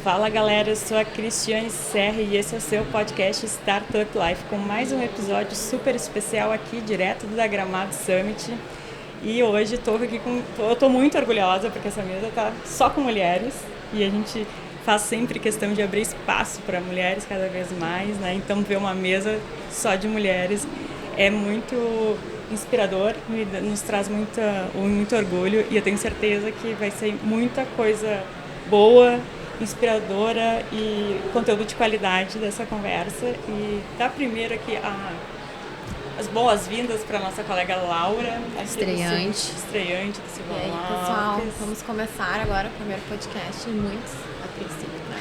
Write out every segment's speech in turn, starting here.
Fala galera, eu sou a Cristiane Serra e esse é o seu podcast Startup Life com mais um episódio super especial aqui direto da Gramado Summit. E hoje eu estou muito orgulhosa porque essa mesa está só com mulheres e a gente faz sempre questão de abrir espaço para mulheres cada vez mais, né? Então ver uma mesa só de mulheres é muito inspirador, nos traz muito orgulho e eu tenho certeza que vai ser muita coisa boa, inspiradora e conteúdo de qualidade dessa conversa. E dá primeiro aqui as boas-vindas para nossa colega Laura, estreante do Silva. E aí, pessoal, vamos começar agora o primeiro podcast, muitos a princípio, né?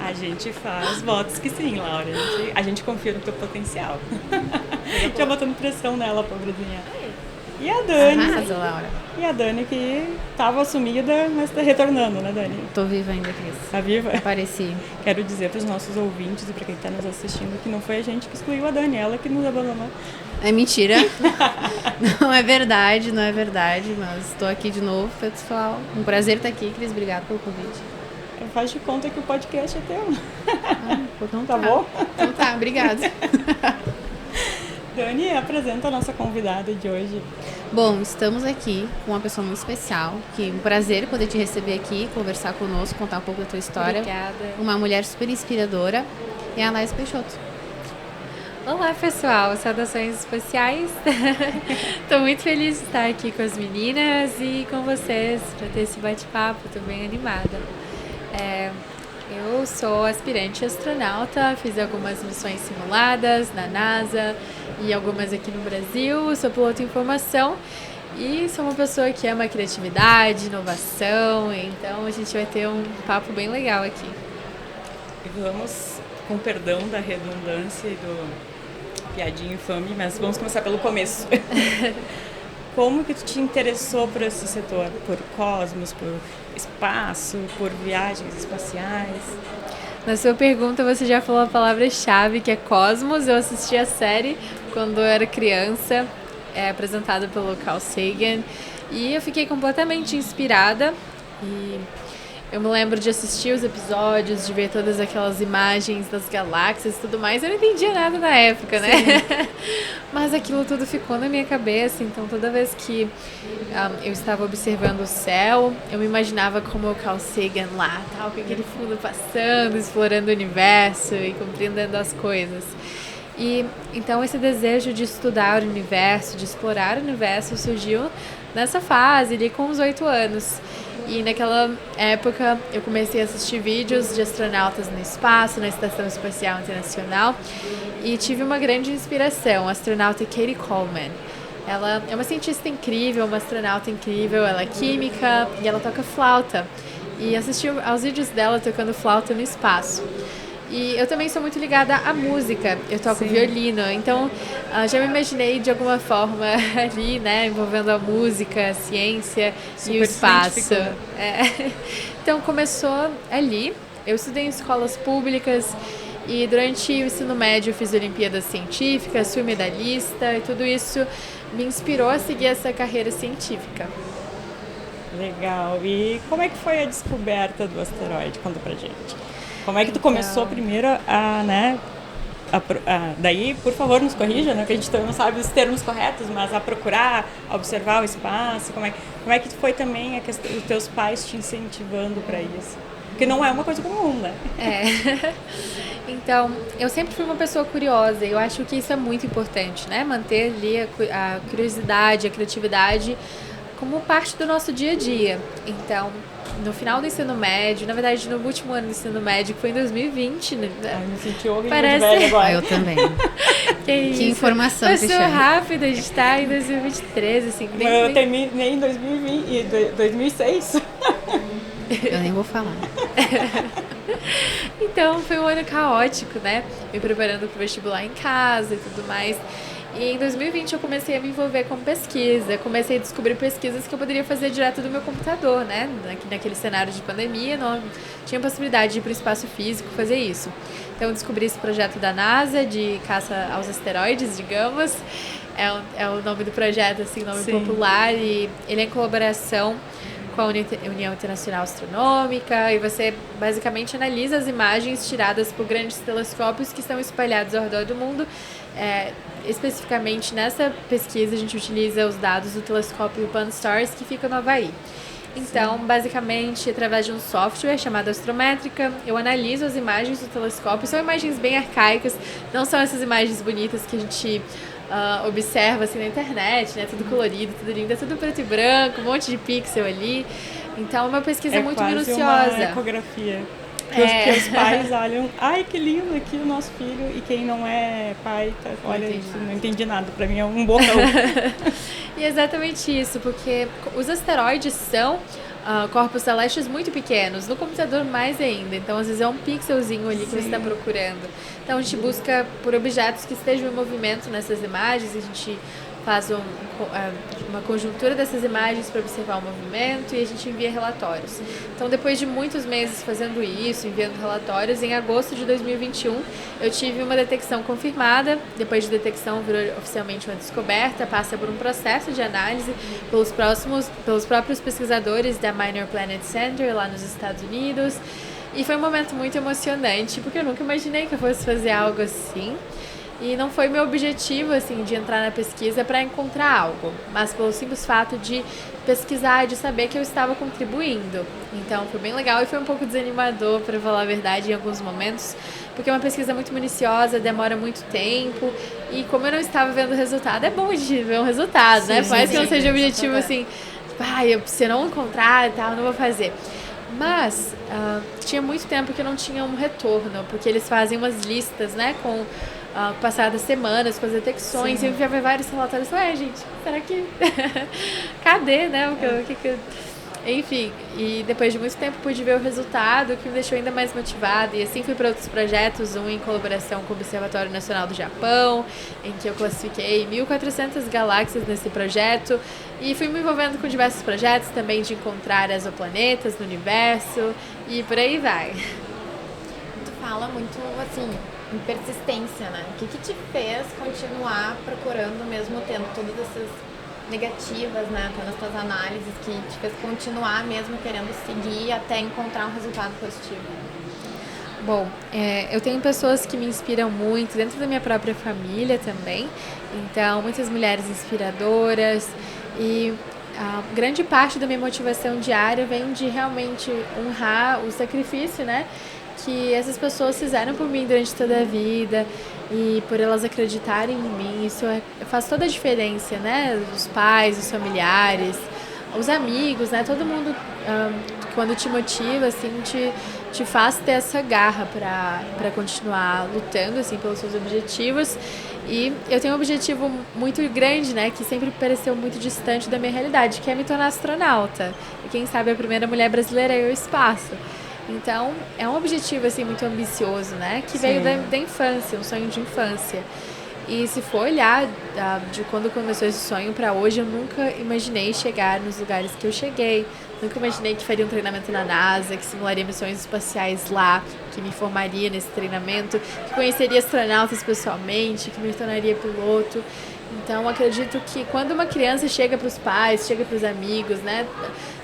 A gente faz votos que sim, Laura. A gente confia no teu potencial. Já botando pressão nela, pobrezinha. E a Dani. Arrasa, Laura. E a Dani que estava sumida, mas está retornando, né, Dani? Tô viva ainda, Cris. Tá viva? Apareci. Quero dizer para os nossos ouvintes e para quem está nos assistindo que não foi a gente que excluiu a Dani, ela que nos abandonou. É mentira. Não é verdade, mas estou aqui de novo, pessoal. Um prazer estar aqui, Cris. Obrigada pelo convite. Faz de conta que o podcast é teu. Então tá bom? Então tá, obrigada. Dani, apresenta a nossa convidada de hoje. Bom, estamos aqui com uma pessoa muito especial, que é um prazer poder te receber aqui, conversar conosco, contar um pouco da tua história. Obrigada. Uma mulher super inspiradora, é a Laís Peixoto. Olá, pessoal, saudações especiais. Estou muito feliz de estar aqui com as meninas e com vocês para ter esse bate-papo, estou bem animada. Eu sou aspirante astronauta, fiz algumas missões simuladas na NASA e algumas aqui no Brasil, sou piloto em formação e sou uma pessoa que ama criatividade, inovação, então a gente vai ter um papo bem legal aqui. E vamos, com perdão da redundância e do piadinho infame, mas vamos começar pelo começo. Como que tu te interessou por esse setor? Por cosmos, por espaço, por viagens espaciais? Na sua pergunta você já falou a palavra-chave, que é cosmos. Eu assisti a série quando eu era criança, apresentada pelo Carl Sagan, e eu fiquei completamente inspirada. E eu me lembro de assistir os episódios, de ver todas aquelas imagens das galáxias e tudo mais. Eu não entendia nada na época, né? Mas aquilo tudo ficou na minha cabeça. Então, toda vez que eu estava observando o céu, eu me imaginava como o Carl Sagan lá, tal, com aquele fundo passando, explorando o universo e compreendendo as coisas. E então esse desejo de estudar o universo, de explorar o universo, surgiu nessa fase, ali com os 8 anos. E naquela época eu comecei a assistir vídeos de astronautas no espaço, na Estação Espacial Internacional, e tive uma grande inspiração, a astronauta Katie Coleman. Ela é uma cientista incrível, uma astronauta incrível, ela é química e ela toca flauta. E assisti aos vídeos dela tocando flauta no espaço. E eu também sou muito ligada à música, eu toco violino, então já me imaginei de alguma forma ali, né, envolvendo a música, a ciência e o espaço. Então começou ali, eu estudei em escolas públicas e durante o ensino médio eu fiz Olimpíadas Científicas, fui medalhista e tudo isso me inspirou a seguir essa carreira científica. Legal, e como é que foi a descoberta do asteroide? Conta pra gente. Como é que tu começou primeiro daí, por favor, nos corrija, né? Que a gente também não sabe os termos corretos, mas a procurar, a observar o espaço, como é que foi também a questão, os teus pais te incentivando para isso? Porque não é uma coisa comum, né? Então, eu sempre fui uma pessoa curiosa e eu acho que isso é muito importante, né? Manter ali a curiosidade, a criatividade como parte do nosso dia a dia. Então, no final do ensino médio, na verdade no último ano do ensino médio, que foi em 2020, né? Ai, me senti horrível Parece... de velho agora. Eu também. Que informação, Passou Cristiane. rápido, a gente tá em 2023, assim. Eu terminei em 2006. Eu nem vou falar. Então, foi um ano caótico, né? Me preparando pro vestibular em casa e tudo mais. E em 2020 eu comecei a me envolver com pesquisa, comecei a descobrir pesquisas que eu poderia fazer direto do meu computador, né? Naquele cenário de pandemia, não tinha possibilidade de ir para o espaço físico fazer isso. Então eu descobri esse projeto da NASA de caça aos asteroides, digamos. É o nome do projeto, assim, nome popular, e ele é em colaboração com a União Internacional Astronômica, e você basicamente analisa as imagens tiradas por grandes telescópios que estão espalhados ao redor do mundo. Especificamente nessa pesquisa a gente utiliza os dados do telescópio Pan-STARRS, que fica no Havaí. Então, basicamente, através de um software chamado Astrométrica, eu analiso as imagens do telescópio. São imagens bem arcaicas, não são essas imagens bonitas que a gente observa assim na internet, né? Tudo colorido, tudo lindo, é tudo preto e branco, um monte de pixel ali. Então, é uma pesquisa muito minuciosa. É uma ecografia. Que os pais olham, ai, que lindo aqui o nosso filho, e quem não é pai, olha isso, não entendi nada, pra mim é um bocão. E é exatamente isso, porque os asteroides são corpos celestes muito pequenos, no computador mais ainda, então às vezes é um pixelzinho ali que você está procurando. Então a gente busca por objetos que estejam em movimento nessas imagens, a gente faz uma conjuntura dessas imagens para observar o movimento e a gente envia relatórios. Então, depois de muitos meses fazendo isso, enviando relatórios, em agosto de 2021 eu tive uma detecção confirmada. Depois de detecção, virou oficialmente uma descoberta, passa por um processo de análise pelos próprios pesquisadores da Minor Planet Center lá nos Estados Unidos. E foi um momento muito emocionante, porque eu nunca imaginei que eu fosse fazer algo assim. E não foi meu objetivo, assim, de entrar na pesquisa para encontrar algo, mas pelo simples fato de pesquisar e de saber que eu estava contribuindo. Então foi bem legal e foi um pouco desanimador, para falar a verdade, em alguns momentos, porque é uma pesquisa muito minuciosa, demora muito tempo, e como eu não estava vendo o resultado, é bom de ver um resultado, né? Por mais que não seja objetivo, assim, se eu não encontrar e tal, eu não vou fazer. Mas tinha muito tempo que eu não tinha um retorno, porque eles fazem umas listas, né, com passadas semanas, com as detecções, e eu já vi vários relatórios, gente, será que... Cadê, né? Enfim, e depois de muito tempo pude ver o resultado, que me deixou ainda mais motivada, e assim fui para outros projetos, um em colaboração com o Observatório Nacional do Japão, em que eu classifiquei 1.400 galáxias nesse projeto, e fui me envolvendo com diversos projetos também de encontrar exoplanetas no universo, e por aí vai. Tu fala muito, assim, em persistência, né? O que te fez continuar procurando, mesmo tendo todas essas negativas, né, até nas tuas análises, que te fez continuar mesmo querendo seguir até encontrar um resultado positivo? Bom, eu tenho pessoas que me inspiram muito, dentro da minha própria família também, então muitas mulheres inspiradoras, e a grande parte da minha motivação diária vem de realmente honrar o sacrifício, né, que essas pessoas fizeram por mim durante toda a vida, e por elas acreditarem em mim, isso faz toda a diferença, né? Os pais, os familiares, os amigos, né? Todo mundo, quando te motiva, assim, te faz ter essa garra para continuar lutando, assim, pelos seus objetivos. E eu tenho um objetivo muito grande, né? Que sempre pareceu muito distante da minha realidade, que é me tornar astronauta. E quem sabe a primeira mulher brasileira é o espaço. Então, é um objetivo, assim, muito ambicioso, né? Que veio da infância, um sonho de infância. E se for olhar de quando começou esse sonho para hoje, eu nunca imaginei chegar nos lugares que eu cheguei. Nunca imaginei que faria um treinamento na NASA, que simularia missões espaciais lá, que me formaria nesse treinamento, que conheceria astronautas pessoalmente, que me tornaria piloto. Então, acredito que quando uma criança chega para os pais, chega para os amigos, né?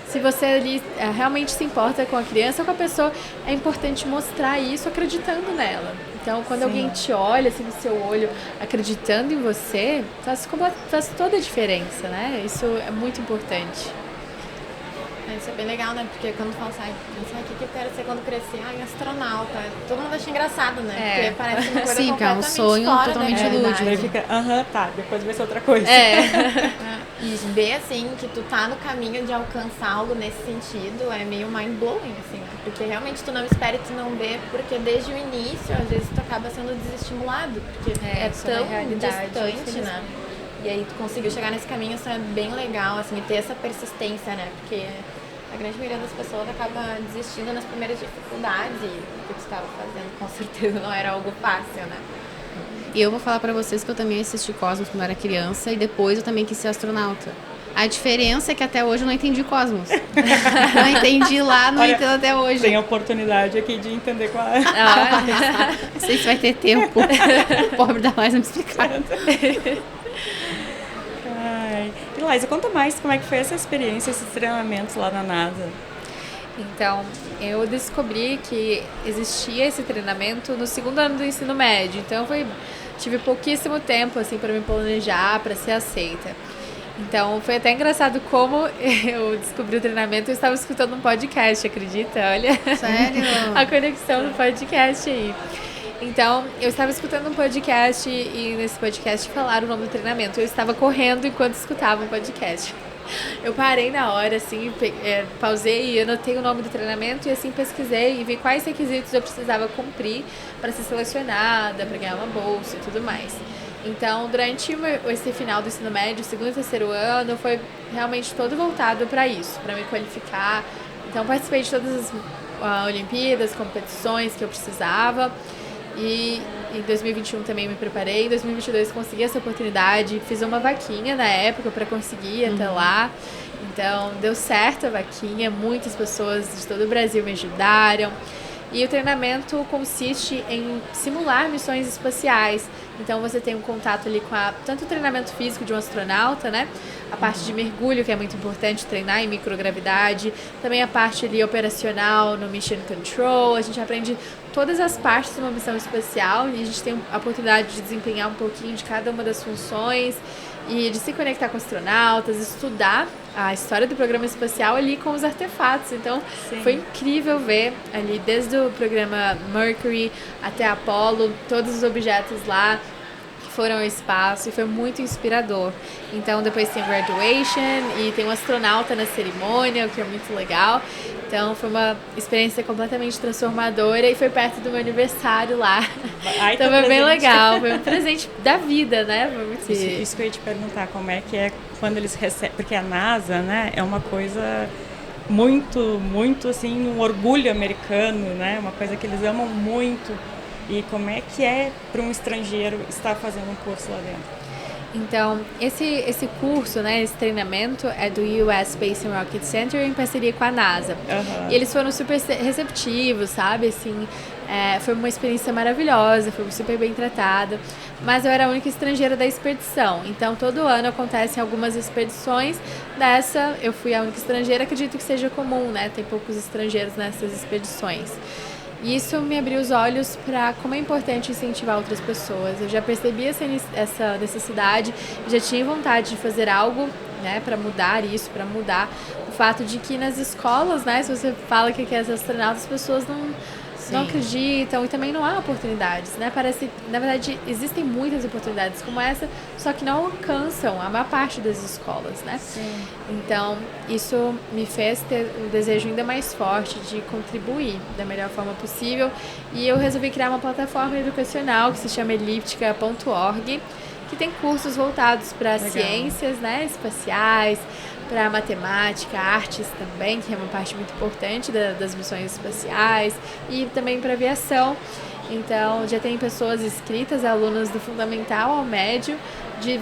Se você ali realmente se importa com a criança ou com a pessoa, é importante mostrar isso acreditando nela. Então, quando alguém te olha assim no seu olho, acreditando em você, faz toda a diferença, né? Isso é muito importante. Isso é bem legal, né? Porque quando fala assim, o que eu quero ser quando crescer? Astronauta. Todo mundo acha engraçado, né? Porque parece uma coisa sim, completamente é um sonho fora totalmente da lúdico. Aí fica, depois vai ser outra coisa. E ver, assim, que tu tá no caminho de alcançar algo nesse sentido é meio mind-blowing, assim, né? Porque realmente tu não espera e tu não vê, porque desde o início, às vezes, tu acaba sendo desestimulado, porque é tão distante, né? E aí tu conseguiu chegar nesse caminho, isso é bem legal, assim, e ter essa persistência, né? Porque a grande maioria das pessoas acaba desistindo nas primeiras dificuldades, e o que tu estava fazendo, com certeza, não era algo fácil, né? E eu vou falar pra vocês que eu também assisti Cosmos quando eu era criança, e depois eu também quis ser astronauta. A diferença é que até hoje eu não entendi Cosmos. Não entendi lá, não entendo até hoje. Tem a oportunidade aqui de entender qual é. Não sei se vai ter tempo. O pobre da mais não me explicar. E Laísa, conta mais como é que foi essa experiência, esses treinamentos lá na NASA. Então, eu descobri que existia esse treinamento no 2º ano do ensino médio. Então, tive pouquíssimo tempo assim para me planejar, para ser aceita. Então, foi até engraçado como eu descobri o treinamento. Eu estava escutando um podcast, acredita? Olha, Sério? a conexão do podcast aí. Então, eu estava escutando um podcast e nesse podcast falaram o nome do treinamento. Eu estava correndo enquanto escutava o podcast. Eu parei na hora, assim, pausei e anotei o nome do treinamento e assim pesquisei e vi quais requisitos eu precisava cumprir para ser selecionada, para ganhar uma bolsa e tudo mais. Então, durante esse final do ensino médio, 2º e 3º ano, foi realmente todo voltado para isso, para me qualificar. Então, participei de todas as Olimpíadas, competições que eu precisava. E em 2021 também me preparei. Em 2022 consegui essa oportunidade. Fiz uma vaquinha na época para conseguir até lá. Então, deu certo a vaquinha. Muitas pessoas de todo o Brasil me ajudaram. E o treinamento consiste em simular missões espaciais. Então você tem um contato ali com tanto o treinamento físico de um astronauta, né? A parte de mergulho, que é muito importante treinar em microgravidade. Também a parte ali operacional no Mission Control. A gente aprende todas as partes de uma missão espacial e a gente tem a oportunidade de desempenhar um pouquinho de cada uma das funções e de se conectar com astronautas, estudar a história do programa espacial ali com os artefatos. Então, foi incrível ver ali desde o programa Mercury até Apollo, todos os objetos lá que foram ao espaço e foi muito inspirador. Então, depois tem a graduation e tem um astronauta na cerimônia, o que é muito legal. Então, foi uma experiência completamente transformadora e foi perto do meu aniversário lá. Ai, então, foi bem legal. Foi um presente da vida, né? Isso que eu ia te perguntar, como é que é quando eles recebem... Porque a NASA, né, é uma coisa muito, assim, um orgulho americano, né? Uma coisa que eles amam muito. E como é que é para um estrangeiro estar fazendo um curso lá dentro? Então, esse curso, né, esse treinamento é do US Space and Rocket Center em parceria com a NASA. E eles foram super receptivos, sabe? Assim, foi uma experiência maravilhosa, foi super bem tratada. Mas eu era a única estrangeira da expedição. Então, todo ano acontecem algumas expedições. Dessa, eu fui a única estrangeira. Acredito que seja comum, né? Tem poucos estrangeiros nessas expedições. E isso me abriu os olhos para como é importante incentivar outras pessoas. Eu já percebi essa necessidade, já tinha vontade de fazer algo, né, para mudar isso, para mudar o fato de que nas escolas, né, se você fala que quer ser astronauta, as pessoas não acreditam e também não há oportunidades, né? Parece, na verdade, existem muitas oportunidades como essa, só que não alcançam a maior parte das escolas, né? Sim. Então, isso me fez ter um desejo ainda mais forte de contribuir da melhor forma possível e eu resolvi criar uma plataforma educacional que se chama elliptica.org, que tem cursos voltados para ciências, né, espaciais, para matemática, artes também, que é uma parte muito importante das missões espaciais, e também para aviação. Então, já tem pessoas inscritas, alunos do fundamental ao médio, de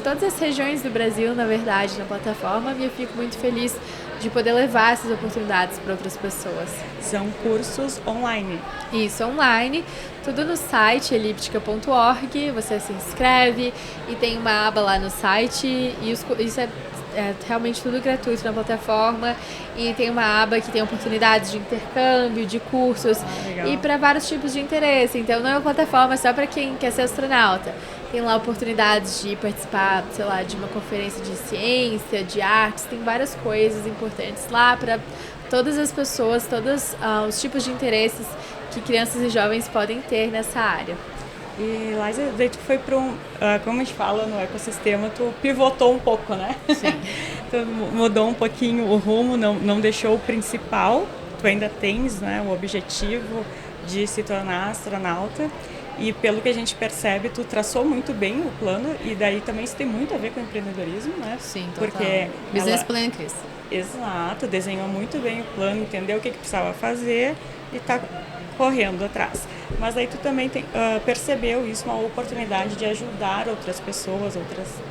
todas as regiões do Brasil, na verdade, na plataforma, e eu fico muito feliz de poder levar essas oportunidades para outras pessoas. São cursos online? Isso, online, tudo no site elliptica.org, você se inscreve e tem uma aba lá no site e isso é realmente tudo gratuito na plataforma e tem uma aba que tem oportunidades de intercâmbio, de cursos e para vários tipos de interesse. Então não é uma plataforma só para quem quer ser astronauta. Tem lá oportunidades de participar, sei lá, de uma conferência de ciência, de artes, tem várias coisas importantes lá para todas as pessoas, todos os tipos de interesses que crianças e jovens podem ter nessa área. E Laísa, daí tu foi para como a gente fala no ecossistema, tu pivotou um pouco, né? Sim. Tu mudou um pouquinho o rumo, não deixou o principal, tu ainda tens, né, o objetivo de se tornar astronauta. E pelo que a gente percebe, tu traçou muito bem o plano e daí também isso tem muito a ver com o empreendedorismo, né? Sim, total. Porque Business plan, Cris. Exato, desenhou muito bem o plano, entendeu o que precisava fazer e tá correndo atrás. Mas aí tu também percebeu isso, uma oportunidade de ajudar outras pessoas,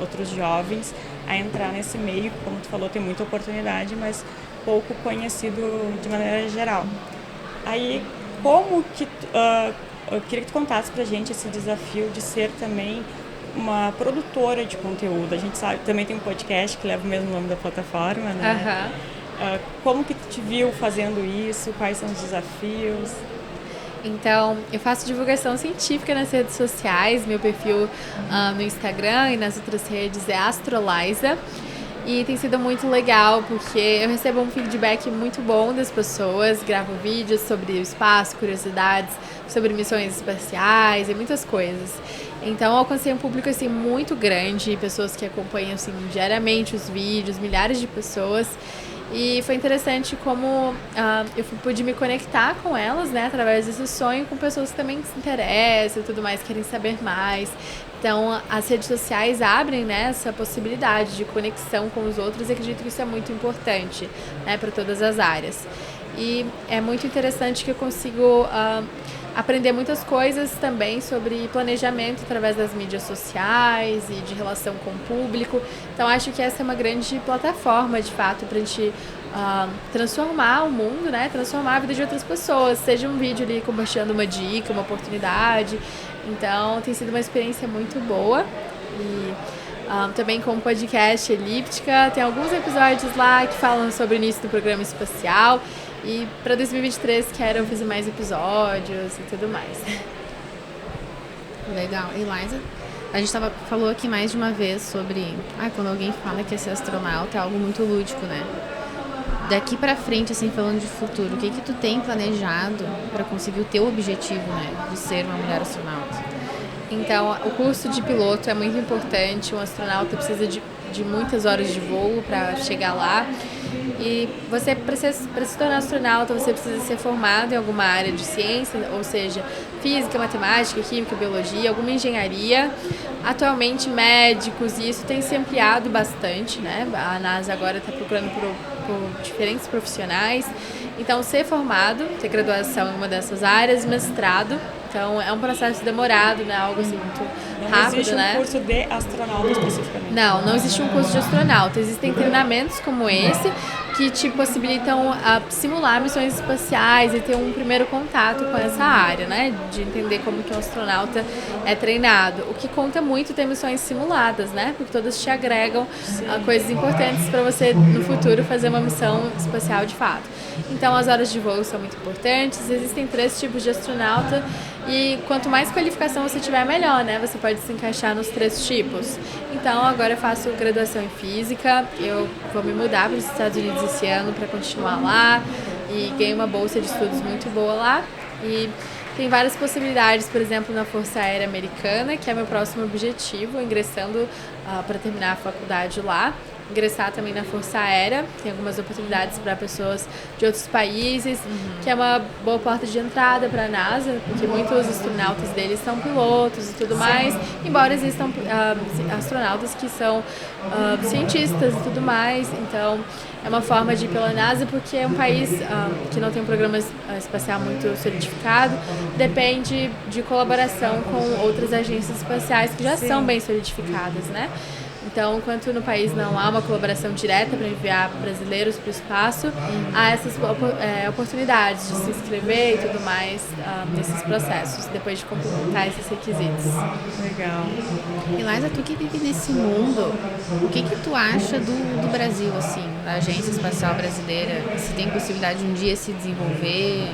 outros jovens a entrar nesse meio, como tu falou, tem muita oportunidade, mas pouco conhecido de maneira geral. Aí, como que eu queria que tu contasse pra gente esse desafio de ser também uma produtora de conteúdo. A gente sabe, também tem um podcast que leva o mesmo nome da plataforma, né? Como que tu te viu fazendo isso? Quais são os desafios? Então, eu faço divulgação científica nas redes sociais. Meu perfil no Instagram e nas outras redes é Astroliza. E tem sido muito legal porque eu recebo um feedback muito bom das pessoas, gravo vídeos sobre o espaço, curiosidades, sobre missões espaciais e muitas coisas. Então eu alcancei um público assim, muito grande, pessoas que acompanham assim, diariamente os vídeos, milhares de pessoas. E foi interessante como eu pude me conectar com elas, né, através desse sonho, com pessoas que também se interessam e tudo mais, querem saber mais. Então, as redes sociais abrem, né, essa possibilidade de conexão com os outros e acredito que isso é muito importante, né, para todas as áreas. E é muito interessante que eu consigo aprender muitas coisas também sobre planejamento através das mídias sociais e de relação com o público. Então, acho que essa é uma grande plataforma, de fato, para a gente transformar o mundo, né? Transformar a vida de outras pessoas, seja um vídeo ali compartilhando uma dica, uma oportunidade. Então, tem sido uma experiência muito boa. E também com o podcast Elíptica, tem alguns episódios lá que falam sobre o início do programa espacial. E para 2023 quero fazer mais episódios e tudo mais. Legal. Eliza, a gente falou aqui mais de uma vez sobre quando alguém fala que é ser astronauta é algo muito lúdico, né? Daqui pra frente, assim, falando de futuro, o que tu tem planejado para conseguir o teu objetivo, né, de ser uma mulher astronauta? Então, o curso de piloto é muito importante. Um astronauta precisa de muitas horas de voo para chegar lá. E você, para se tornar astronauta, você precisa ser formado em alguma área de ciência, ou seja, física, matemática, química, biologia, alguma engenharia. Atualmente, médicos, e isso tem se ampliado bastante, né? A NASA agora está procurando por diferentes profissionais. Então, ser formado, ter graduação em uma dessas áreas, mestrado. Então, é um processo demorado, né? Algo assim muito rápido, existe né? um curso de astronauta especificamente? Não existe um curso de astronauta. Existem treinamentos como esse que te possibilitam simular missões espaciais e ter um primeiro contato com essa área, né? De entender como que um astronauta é treinado. O que conta muito ter missões simuladas, né? Porque todas te agregam coisas importantes para você, no futuro, fazer uma missão espacial de fato. Então, as horas de voo são muito importantes. Existem 3 tipos de astronauta e quanto mais qualificação você tiver, melhor, né? Você pode se encaixar nos 3 tipos. Então, agora eu faço graduação em Física. Eu vou me mudar para os Estados Unidos esse ano para continuar lá e ganhei uma bolsa de estudos muito boa lá. E tem várias possibilidades, por exemplo, na Força Aérea Americana, que é meu próximo objetivo, ingressando para terminar a faculdade lá. Ingressar também na Força Aérea, tem algumas oportunidades para pessoas de outros países, que é uma boa porta de entrada para a NASA, porque muitos astronautas deles são pilotos e tudo mais, embora existam astronautas que são cientistas e tudo mais, então é uma forma de ir pela NASA, porque é um país que não tem um programa espacial muito solidificado, depende de colaboração com outras agências espaciais que já são bem solidificadas, né? Então, enquanto no país não há uma colaboração direta para enviar brasileiros para o espaço, há essas oportunidades de se inscrever e tudo mais nesses processos, depois de complementar esses requisitos. Legal. Eliza, tu que vive nesse mundo, o que tu acha do Brasil, assim, da Agência Espacial Brasileira? Se tem possibilidade de um dia se desenvolver?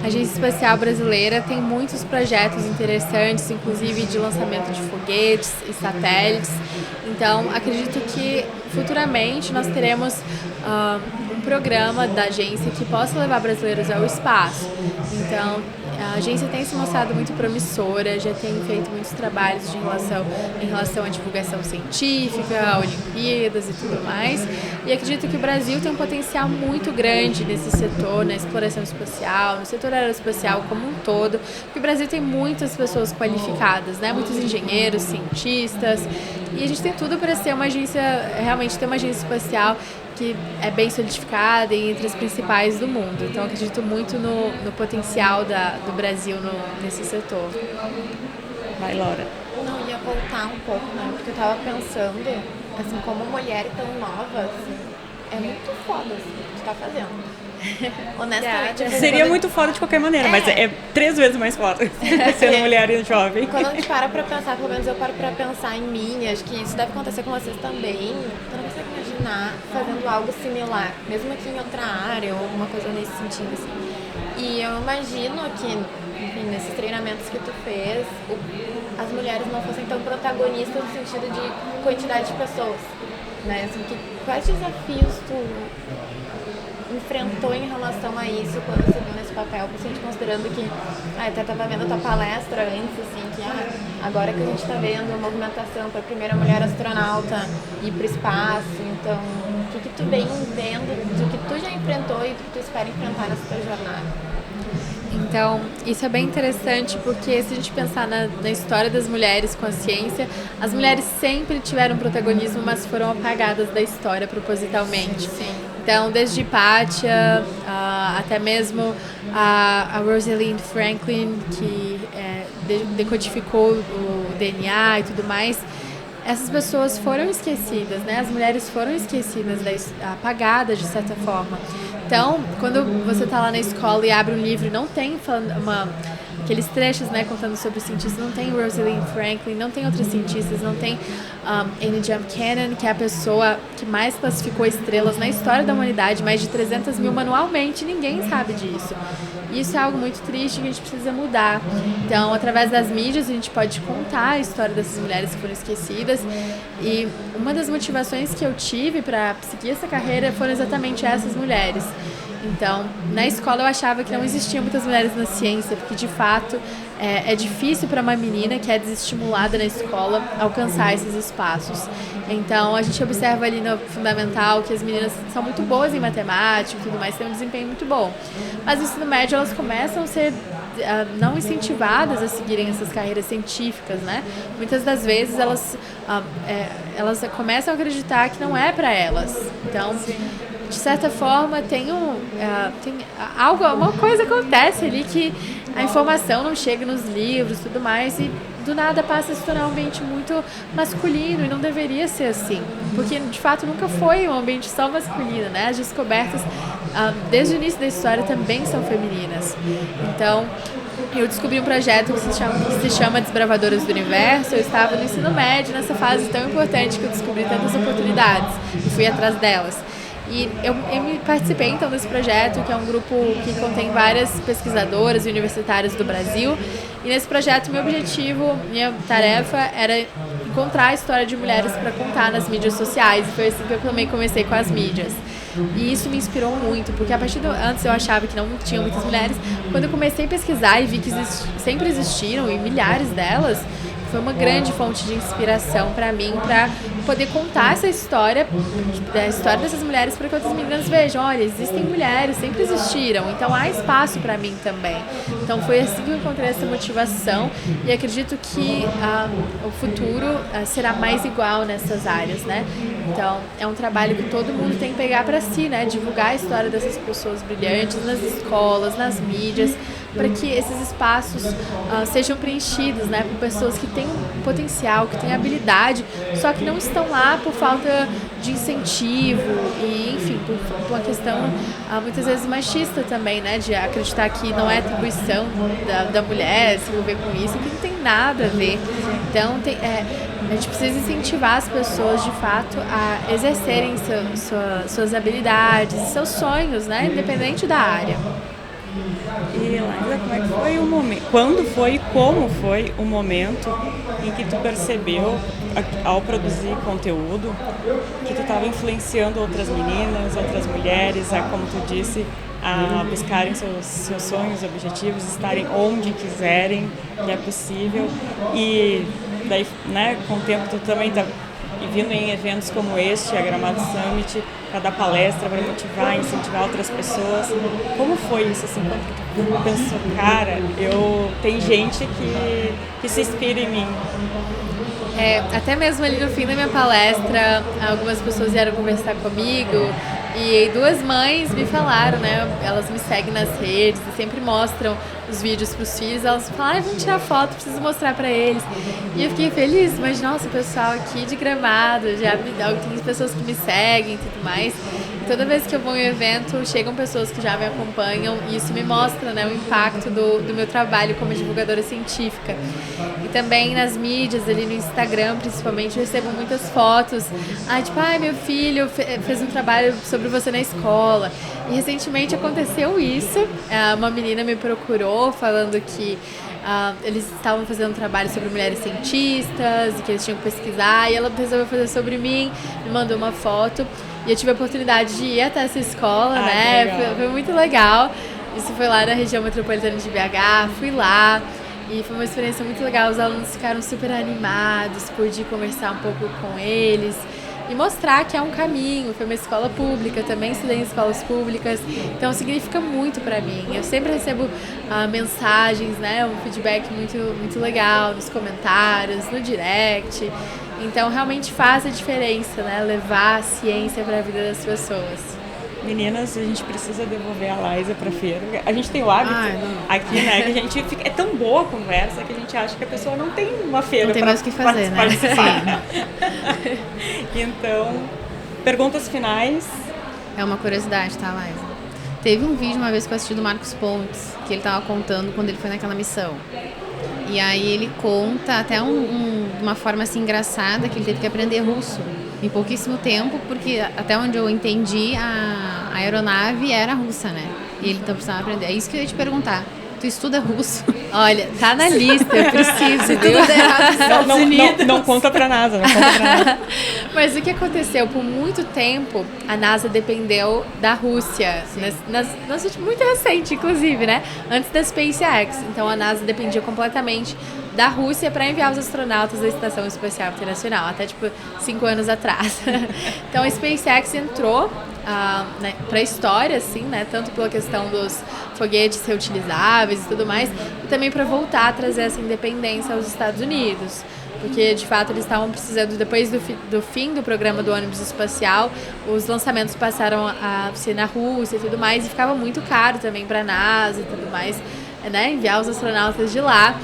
A Agência Espacial Brasileira tem muitos projetos interessantes, inclusive de lançamento de foguetes e satélites. Então, acredito que futuramente nós teremos um programa da agência que possa levar brasileiros ao espaço. Então, a agência tem se mostrado muito promissora, já tem feito muitos trabalhos em relação à divulgação científica, a Olimpíadas e tudo mais. E acredito que o Brasil tem um potencial muito grande nesse setor, na exploração espacial, no setor aeroespacial como um todo, porque o Brasil tem muitas pessoas qualificadas, né? Muitos engenheiros, cientistas, e a gente tem tudo para ser uma agência, realmente ter uma agência espacial que é bem solidificada e entre as principais do mundo. Então, acredito muito no potencial do Brasil nesse setor. Vai, Laura. Não, ia voltar um pouco, né? Porque eu tava pensando, assim, como mulher tão nova, assim, é muito foda, assim, o que tu tá fazendo. Honestamente. Seria muito foda de qualquer maneira, mas é 3 vezes mais foda sendo mulher e jovem. Quando a gente para pra pensar, pelo menos eu paro pra pensar em mim, acho que isso deve acontecer com vocês também. Tu não consegue imaginar fazendo algo similar, mesmo aqui em outra área ou alguma coisa nesse sentido, assim. E eu imagino que, enfim, nesses treinamentos que tu fez, as mulheres não fossem tão protagonistas no sentido de quantidade de pessoas, né? Assim, quais desafios tu enfrentou em relação a isso quando você viu nesse papel, principalmente considerando que eu até estava vendo a tua palestra antes, assim, que agora que a gente está vendo a movimentação para a primeira mulher astronauta ir para o espaço, então o que tu vem vendo do que tu já enfrentou e do que tu espera enfrentar nessa tua jornada? Então, isso é bem interessante porque se a gente pensar na história das mulheres com a ciência, as mulheres sempre tiveram protagonismo, mas foram apagadas da história propositalmente. Sim. Então, desde Hypatia, até mesmo a Rosalind Franklin, que decodificou o DNA e tudo mais, essas pessoas foram esquecidas, né? As mulheres foram esquecidas, apagadas de certa forma. Então, quando você está lá na escola e abre um livro e não tem aqueles trechos, né, contando sobre os cientistas, não tem Rosalind Franklin, não tem outros cientistas, não tem Annie Jump Cannon, que é a pessoa que mais classificou estrelas na história da humanidade, mais de 300 mil manualmente, ninguém sabe disso. E isso é algo muito triste que a gente precisa mudar. Então, através das mídias, a gente pode contar a história dessas mulheres que foram esquecidas. E uma das motivações que eu tive para seguir essa carreira foram exatamente essas mulheres. Então, na escola eu achava que não existiam muitas mulheres na ciência, porque de fato é difícil para uma menina que é desestimulada na escola alcançar esses espaços. Então, a gente observa ali no fundamental que as meninas são muito boas em matemática e tudo mais, têm um desempenho muito bom. Mas no ensino médio elas começam a ser não incentivadas a seguirem essas carreiras científicas, né? Muitas das vezes elas começam a acreditar que não é para elas. Então, de certa forma, uma coisa acontece ali que a informação não chega nos livros e tudo mais, e do nada passa a se tornar um ambiente muito masculino, e não deveria ser assim, porque de fato nunca foi um ambiente só masculino, né? As descobertas desde o início da história também são femininas. Então, eu descobri um projeto que se chama Desbravadoras do Universo. Eu estava no ensino médio, nessa fase tão importante que eu descobri tantas oportunidades e fui atrás delas. E eu participei então desse projeto, que é um grupo que contém várias pesquisadoras e universitárias do Brasil. E nesse projeto, meu objetivo, minha tarefa era encontrar a história de mulheres para contar nas mídias sociais. E foi assim que eu também comecei com as mídias. E isso me inspirou muito, porque antes eu achava que não tinham muitas mulheres. Quando eu comecei a pesquisar e vi que sempre existiram, e milhares delas, foi uma grande fonte de inspiração para mim, para poder contar essa história, a história dessas mulheres, para que outras meninas vejam, olha, existem mulheres, sempre existiram, então há espaço para mim também. Então foi assim que eu encontrei essa motivação, e acredito que o futuro será mais igual nessas áreas, né? Então é um trabalho que todo mundo tem que pegar para si, né? Divulgar a história dessas pessoas brilhantes nas escolas, nas mídias, para que esses espaços sejam preenchidos, né, por pessoas que têm potencial, que têm habilidade, só que não estão lá por falta de incentivo e, enfim, por uma questão muitas vezes machista também, né, de acreditar que não é atribuição da mulher se envolver com isso, que não tem nada a ver. Então, a gente precisa incentivar as pessoas, de fato, a exercerem suas habilidades, seus sonhos, né, independente da área. E Laísa, como é que foi o momento? Quando foi e como foi o momento em que tu percebeu, ao produzir conteúdo, que tu estava influenciando outras meninas, outras mulheres, como tu disse, a buscarem seus sonhos, objetivos, estarem onde quiserem, que é possível. E daí, né, com o tempo tu também tá vindo em eventos como este, a Gramado Summit, para dar palestra, para motivar, incentivar outras pessoas. Como foi isso, assim, quando tu pensou, cara, tem gente que se inspira em mim? Até mesmo ali no fim da minha palestra, algumas pessoas vieram conversar comigo e 2 mães me falaram, né? Elas me seguem nas redes e sempre mostram os vídeos para os filhos. Elas falam, vamos tirar foto, preciso mostrar para eles. E eu fiquei feliz, mas nossa, o pessoal aqui de Gramado, tem pessoas que me seguem e tudo mais. toda vez que eu vou em um evento, chegam pessoas que já me acompanham e isso me mostra, né, o impacto do meu trabalho como divulgadora científica. E também nas mídias, ali no Instagram, principalmente, eu recebo muitas fotos. Tipo, meu filho fez um trabalho sobre você na escola. E recentemente aconteceu isso. Uma menina me procurou falando que eles estavam fazendo um trabalho sobre mulheres cientistas e que eles tinham que pesquisar, e ela resolveu fazer sobre mim, me mandou uma foto e eu tive a oportunidade de ir até essa escola, né? Foi muito legal. Isso foi lá na região metropolitana de BH, fui lá e foi uma experiência muito legal. Os alunos ficaram super animados, pude conversar um pouco com eles e mostrar que é um caminho. Foi uma escola pública, também estudei em escolas públicas, então significa muito para mim. Eu sempre recebo mensagens, né, um feedback muito, muito legal nos comentários, no direct. Então realmente faz a diferença, né, levar a ciência para a vida das pessoas. Meninas, a gente precisa devolver a Laísa pra feira. A gente tem o hábito aqui, né? Que a gente fica, é tão boa a conversa que a gente acha que a pessoa não tem uma feira não tem mais o que fazer, né? participar. Então, perguntas finais. É uma curiosidade, tá, Laísa? Teve um vídeo uma vez que eu assisti do Marcos Pontes, que ele tava contando quando ele foi naquela missão. E aí ele conta até de uma forma assim engraçada que ele teve que aprender russo em pouquíssimo tempo, porque até onde eu entendi a aeronave era russa, né? E ele então precisava aprender. É isso que eu ia te perguntar. Tu estuda russo? Olha, tá na lista, eu preciso. Se tudo der errado nos Estados Unidos. Não conta pra NASA, não conta pra NASA. Mas o que aconteceu? Por muito tempo, a NASA dependeu da Rússia. Muito recente, inclusive, né? Antes da SpaceX. Então, a NASA dependia completamente da Rússia para enviar os astronautas da Estação Espacial Internacional, até, 5 anos atrás. Então, a SpaceX entrou para a história, assim, né? Tanto pela questão dos foguetes reutilizáveis e tudo mais, e também para voltar a trazer essa independência aos Estados Unidos. Porque, de fato, eles estavam precisando, depois do fim do programa do ônibus espacial, os lançamentos passaram a ser na Rússia e tudo mais, e ficava muito caro também para a NASA e tudo mais, né? Enviar os astronautas de lá.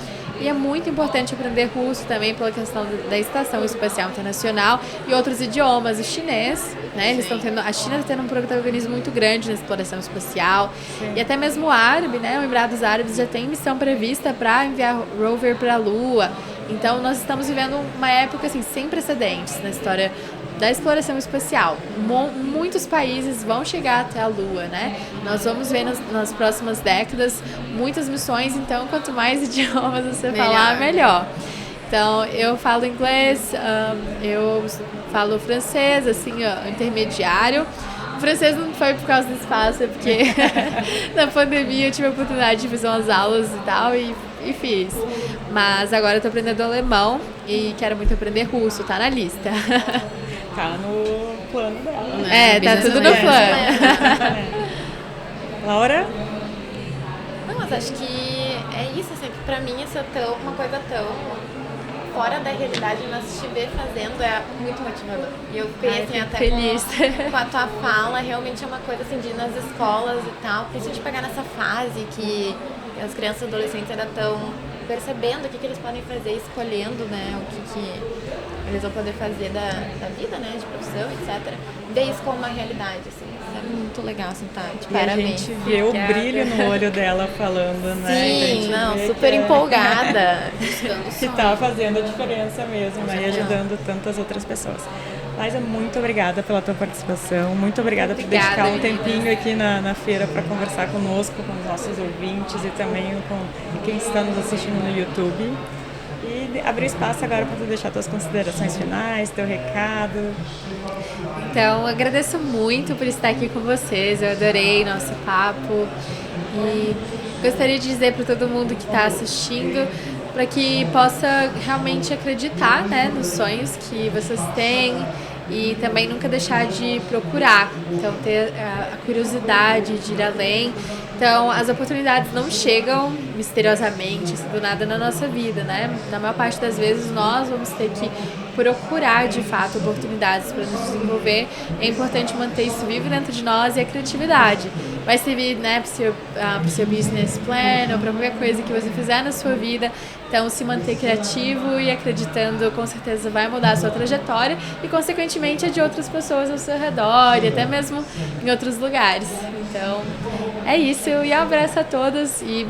E é muito importante aprender russo também pela questão da Estação Espacial Internacional e outros idiomas, o chinês, né? Eles estão tendo, a China está tendo um protagonismo muito grande na exploração espacial. Sim. E até mesmo o árabe, né? O Emirados Árabes já tem missão prevista para enviar rover para a Lua. Então nós estamos vivendo uma época assim sem precedentes na história da exploração espacial. Muitos países vão chegar até a Lua, né? Nós vamos ver nas próximas décadas muitas missões, então quanto mais idiomas você falar, melhor. Então, eu falo inglês, eu falo francês, assim, intermediário. O francês não foi por causa do espaço, é porque na pandemia eu tive a oportunidade de fazer umas aulas e tal, e fiz. Mas agora eu tô aprendendo alemão e quero muito aprender russo, tá na lista. Tá no plano dela. Né? Tá tudo no plano. Laura? Não, mas acho que é isso, assim, que pra mim isso é uma coisa tão fora da realidade, mas te ver fazendo é muito motivador. E eu fiquei assim, até feliz. Com a tua fala, realmente é uma coisa assim, de ir nas escolas e tal, principalmente pegar nessa fase que as crianças e adolescentes ainda estão percebendo o que eles podem fazer, escolhendo, né, o que eles vão poder fazer da vida, né, de profissão, etc. Ver isso como uma realidade, assim, isso é muito legal, assim, tá, de parabéns. A gente vê o brilho no olho dela falando, né? Sim, não, super empolgada. Que tá fazendo a diferença mesmo, né, e ajudando tantas outras pessoas. Laísa, muito obrigada pela tua participação, muito obrigada por dedicar um tempinho aqui na feira para conversar conosco, com os nossos ouvintes e também com quem está nos assistindo no YouTube. E abrir espaço agora para tu deixar tuas considerações finais, teu recado. Então, agradeço muito por estar aqui com vocês, eu adorei nosso papo e gostaria de dizer para todo mundo que está assistindo para que possa realmente acreditar, né, nos sonhos que vocês têm e também nunca deixar de procurar, então ter a curiosidade de ir além. Então as oportunidades não chegam misteriosamente, assim, do nada na nossa vida, né? Na maior parte das vezes nós vamos ter que procurar de fato oportunidades para nos desenvolver. É importante manter isso vivo dentro de nós e a criatividade. Vai servir, né, para o seu business plan ou para qualquer coisa que você fizer na sua vida. Então, se manter criativo e acreditando, com certeza vai mudar a sua trajetória e, consequentemente, a de outras pessoas ao seu redor e até mesmo em outros lugares. Então, é isso. E um abraço a todos. E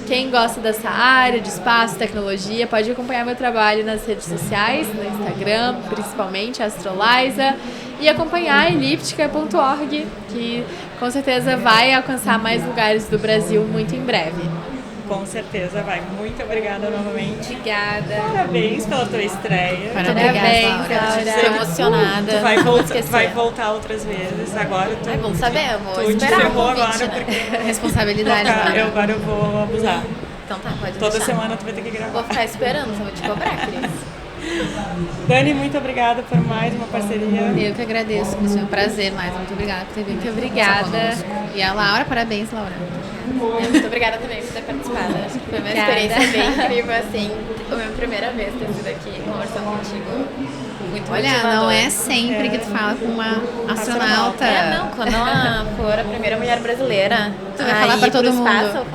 quem gosta dessa área de espaço, tecnologia, pode acompanhar meu trabalho nas redes sociais, no Instagram, principalmente, Astroliza, e acompanhar a elíptica.org, que com certeza vai alcançar mais lugares do Brasil muito em breve. Com certeza vai. Muito obrigada novamente. Obrigada. Parabéns pela tua estreia. Parabéns, Laura. Estou emocionada. Tu vai voltar outras vezes. Agora tu. Ai, vamos saber, eu vou Tu te esperar o ferrou convite, agora né? porque Responsabilidade. Laura. agora eu vou abusar. Então tá, pode Toda deixar. semana tu vai ter que gravar. Vou ficar esperando, só vou te cobrar, Cris. Dani, muito obrigada por mais uma parceria. Eu que agradeço, Cris, foi um prazer mais. Muito obrigada por ter vindo. Muito obrigada. conversar conosco. E a Laura, parabéns, Laura. Muito obrigada também por ter participado. Acho que foi uma experiência bem incrível, assim. Foi a minha primeira vez ter sido aqui conversando contigo. Muito Olha, motivador. não é sempre que tu fala com uma astronauta. Não, quando ela for a primeira mulher brasileira, Tu vai falar pra todo pro mundo. espaço,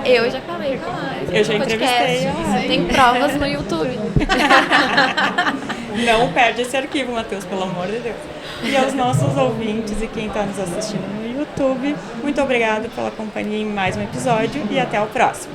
eu já falei com ela. Eu já no podcast. entrevistei ela. Tem provas no YouTube. Não perde esse arquivo, Matheus, pelo amor de Deus. E aos nossos ouvintes e quem está nos assistindo no YouTube, muito obrigado pela companhia em mais um episódio e até o próximo.